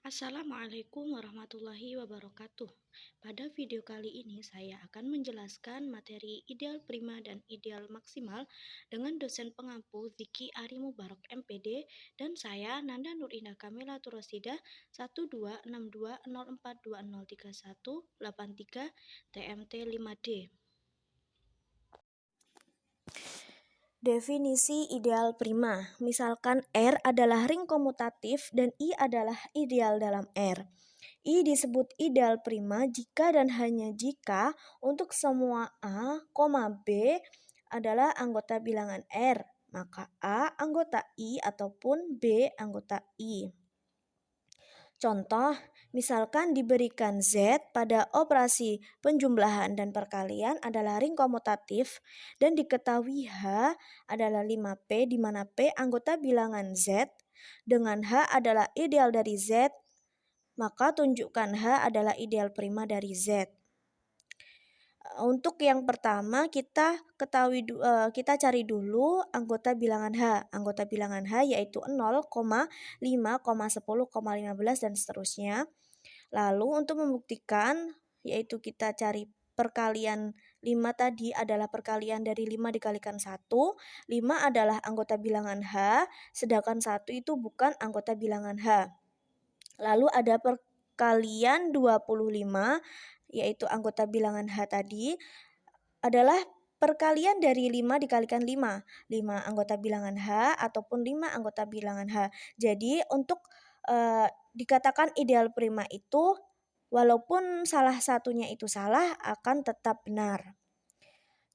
Assalamualaikum warahmatullahi wabarakatuh. Pada video kali ini saya akan menjelaskan materi ideal prima dan ideal maksimal dengan dosen pengampu Ziki Ari Mubarak MPD dan saya Nanda Nur Indah Kamila Turosida 1262042003183 TMT 5D. Definisi ideal prima. Misalkan R adalah ring komutatif dan I adalah ideal dalam R. I disebut ideal prima jika dan hanya jika untuk semua A, B adalah anggota bilangan R, maka A anggota I ataupun B anggota I. Contoh, misalkan diberikan Z pada operasi penjumlahan dan perkalian adalah ring komutatif dan diketahui H adalah 5P di mana P anggota bilangan Z dengan H adalah ideal dari Z, maka tunjukkan H adalah ideal prima dari Z. Untuk yang pertama kita cari dulu anggota bilangan H. Anggota bilangan H yaitu 0, 5, 10, 15 dan seterusnya. Lalu untuk membuktikan yaitu kita cari perkalian 5 tadi adalah perkalian dari 5 dikalikan 1. 5 adalah anggota bilangan H, sedangkan 1 itu bukan anggota bilangan H. Lalu ada perkalian 25 yaitu anggota bilangan H tadi adalah perkalian dari 5 dikalikan 5. 5 anggota bilangan H ataupun 5 anggota bilangan H. Jadi untuk dikatakan ideal prima itu walaupun salah satunya itu salah akan tetap benar.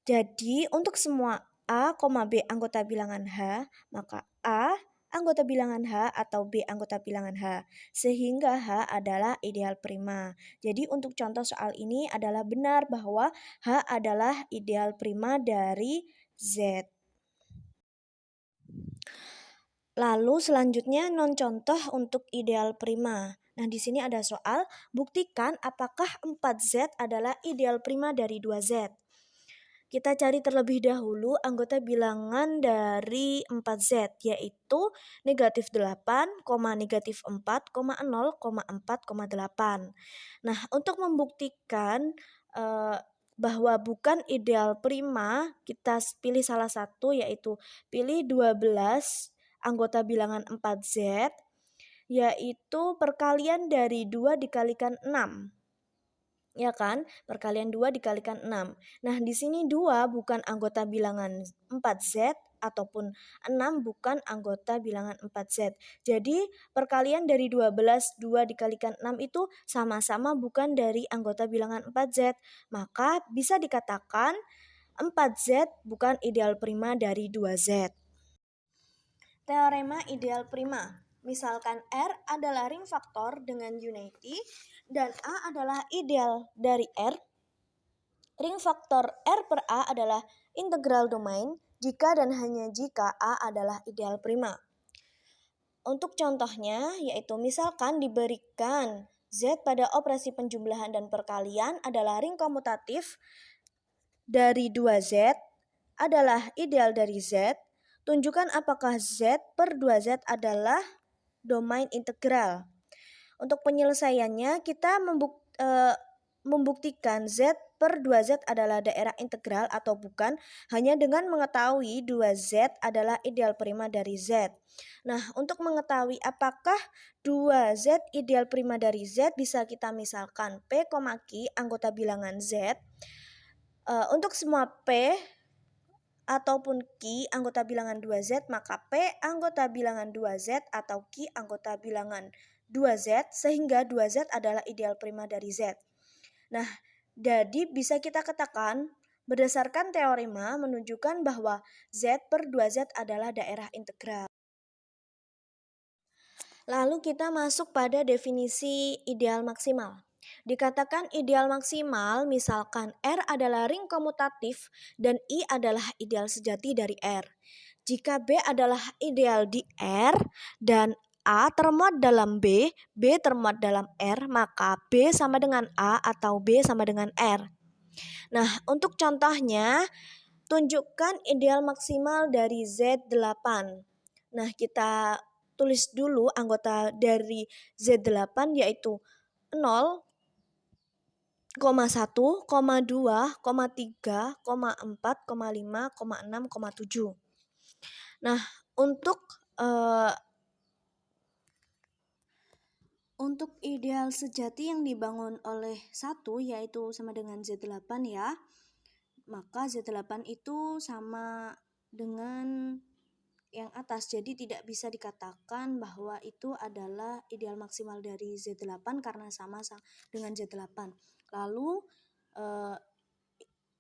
Jadi untuk semua A, B anggota bilangan H, maka A anggota bilangan H atau B anggota bilangan H, sehingga H adalah ideal prima. Jadi untuk contoh soal ini adalah benar bahwa H adalah ideal prima dari Z. Lalu selanjutnya non contoh untuk ideal prima. Nah, di sini ada soal, buktikan apakah 4Z adalah ideal prima dari 2Z. Kita cari terlebih dahulu anggota bilangan dari 4Z, yaitu negatif 8, negatif 4, 0, 4,8. Nah, untuk membuktikan bahwa bukan ideal prima, kita pilih salah satu yaitu pilih 12 anggota bilangan 4Z, yaitu perkalian dari 2 dikalikan 6. Ya kan? Perkalian 2 dikalikan 6. Nah, di sini 2 bukan anggota bilangan 4Z ataupun 6 bukan anggota bilangan 4Z. Jadi, perkalian dari 12, 2 dikalikan 6 itu sama-sama bukan dari anggota bilangan 4Z. Maka bisa dikatakan 4Z bukan ideal prima dari 2Z. Teorema ideal prima. Misalkan R adalah ring faktor dengan unity dan A adalah ideal dari R. Ring faktor R per A adalah integral domain jika dan hanya jika A adalah ideal prima. Untuk contohnya yaitu misalkan diberikan Z pada operasi penjumlahan dan perkalian adalah ring komutatif dari 2Z adalah ideal dari Z. Tunjukkan apakah Z per 2Z adalah domain integral. Untuk penyelesaiannya kita membuktikan Z per 2Z adalah daerah integral atau bukan hanya dengan mengetahui 2Z adalah ideal prima dari Z. Nah, untuk mengetahui apakah 2Z ideal prima dari Z bisa kita misalkan P, Q anggota bilangan Z. Untuk semua P ataupun Q anggota bilangan 2Z, maka P anggota bilangan 2Z atau Q anggota bilangan 2Z, sehingga 2Z adalah ideal prima dari Z. Nah, jadi bisa kita katakan berdasarkan teorema menunjukkan bahwa Z per 2Z adalah daerah integral. Lalu kita masuk pada definisi ideal maksimal. Dikatakan ideal maksimal misalkan R adalah ring komutatif dan I adalah ideal sejati dari R. Jika B adalah ideal di R dan A termuat dalam B termuat dalam R, maka B sama dengan A atau B sama dengan R. Nah, untuk contohnya, tunjukkan ideal maksimal dari Z8. Nah, kita tulis dulu anggota dari Z8 yaitu 0, 1, 2, 3, 4, 5, 6, 7. Nah, untuk ideal sejati yang dibangun oleh 1 yaitu sama dengan Z8 ya. Maka Z8 itu sama dengan yang atas. Jadi tidak bisa dikatakan bahwa itu adalah ideal maksimal dari Z8 karena sama dengan Z8. Lalu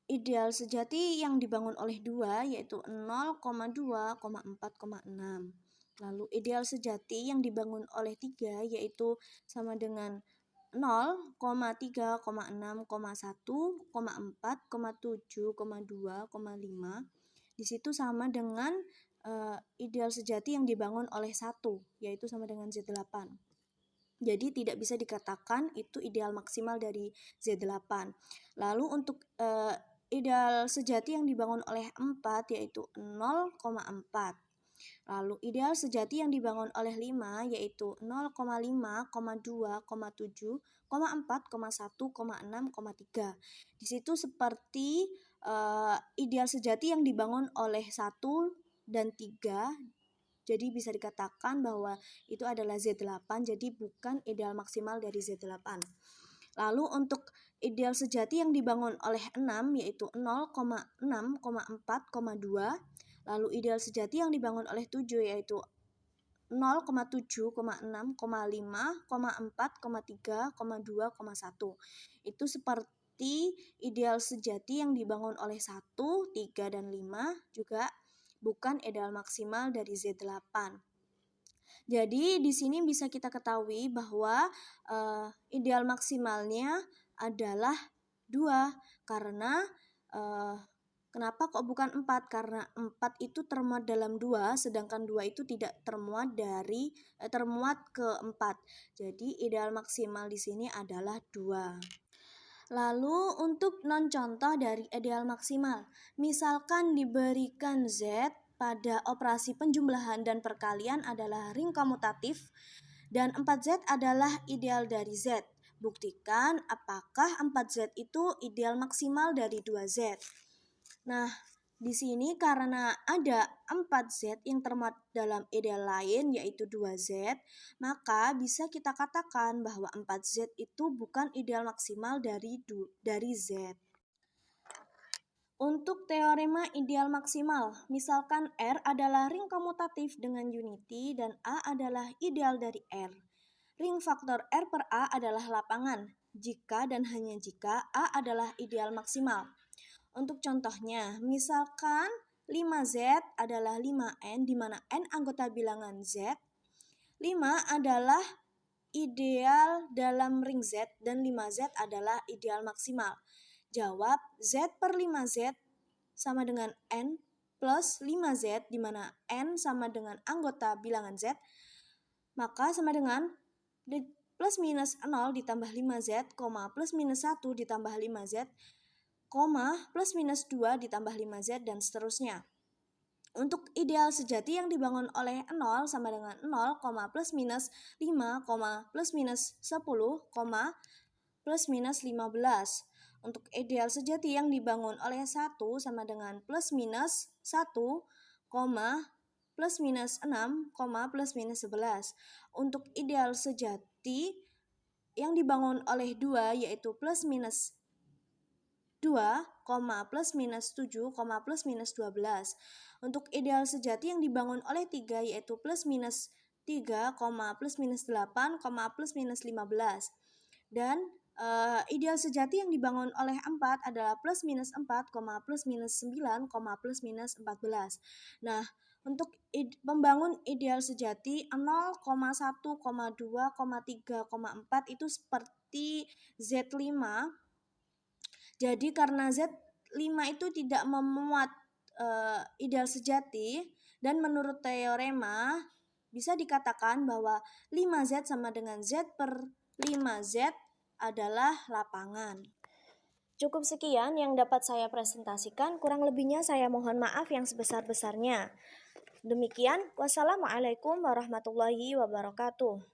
ideal sejati yang dibangun oleh 2 yaitu 0, 2, 4, 6. Lalu ideal sejati yang dibangun oleh 3 yaitu sama dengan 0, 3, 6, 1, 4, 7, 2, 5. Di situ sama dengan ideal sejati yang dibangun oleh 1 yaitu sama dengan Z8. Jadi tidak bisa dikatakan itu ideal maksimal dari Z8. Lalu untuk ideal sejati yang dibangun oleh 4 yaitu 0,4. Lalu ideal sejati yang dibangun oleh 5 yaitu 0,5, 2, 7, 4, 1, 6, 3. Di situ seperti ideal sejati yang dibangun oleh 1 dan 3. Jadi bisa dikatakan bahwa itu adalah Z8, jadi bukan ideal maksimal dari Z8. Lalu untuk ideal sejati yang dibangun oleh 6 yaitu 0,6, 4,2. Lalu ideal sejati yang dibangun oleh 7 yaitu 0,7, 6, 5, 4, 3, 2, 1. Itu seperti ideal sejati yang dibangun oleh 1, 3, dan 5 juga bukan ideal maksimal dari Z8. Jadi di sini bisa kita ketahui bahwa ideal maksimalnya adalah 2 karena kenapa kok bukan 4? Karena 4 itu termuat dalam 2 sedangkan 2 itu tidak termuat ke 4. Jadi ideal maksimal di sini adalah 2. Lalu untuk non-contoh dari ideal maksimal, misalkan diberikan Z pada operasi penjumlahan dan perkalian adalah ring komutatif dan 4Z adalah ideal dari Z. Buktikan apakah 4Z itu ideal maksimal dari 2Z. Nah, di sini karena ada 4Z yang termuat dalam ideal lain yaitu 2Z, maka bisa kita katakan bahwa 4Z itu bukan ideal maksimal dari Z. Untuk teorema ideal maksimal, misalkan R adalah ring komutatif dengan unity dan A adalah ideal dari R. Ring faktor R per A adalah lapangan, jika dan hanya jika A adalah ideal maksimal. Untuk contohnya, misalkan 5Z adalah 5N di mana N anggota bilangan Z. 5 adalah ideal dalam ring Z dan 5Z adalah ideal maksimal. Jawab Z per 5Z sama dengan N plus 5Z di mana N sama dengan anggota bilangan Z. Maka sama dengan plus minus 0 ditambah 5Z, plus minus 1 ditambah 5Z, plus minus 2 ditambah 5Z, dan seterusnya. Untuk ideal sejati yang dibangun oleh 0 sama dengan 0, plus minus 5, plus minus 10, plus minus 15. Untuk ideal sejati yang dibangun oleh 1 sama dengan plus minus 1, plus minus 6, plus minus 11. Untuk ideal sejati yang dibangun oleh 2 yaitu plus minus 2, plus minus 7, plus minus 12. Untuk ideal sejati yang dibangun oleh 3 yaitu plus minus 3, plus minus 8, plus minus 15. Dan ideal sejati yang dibangun oleh 4 adalah plus minus 4, plus minus 9, plus minus 14. Nah, untuk membangun ideal sejati 0, 1, 2, 3, 4 itu seperti Z5. Jadi karena Z5 itu tidak memuat ideal sejati dan menurut teorema bisa dikatakan bahwa 5Z sama dengan Z per 5Z adalah lapangan. Cukup sekian yang dapat saya presentasikan, kurang lebihnya saya mohon maaf yang sebesar-besarnya. Demikian, wassalamualaikum warahmatullahi wabarakatuh.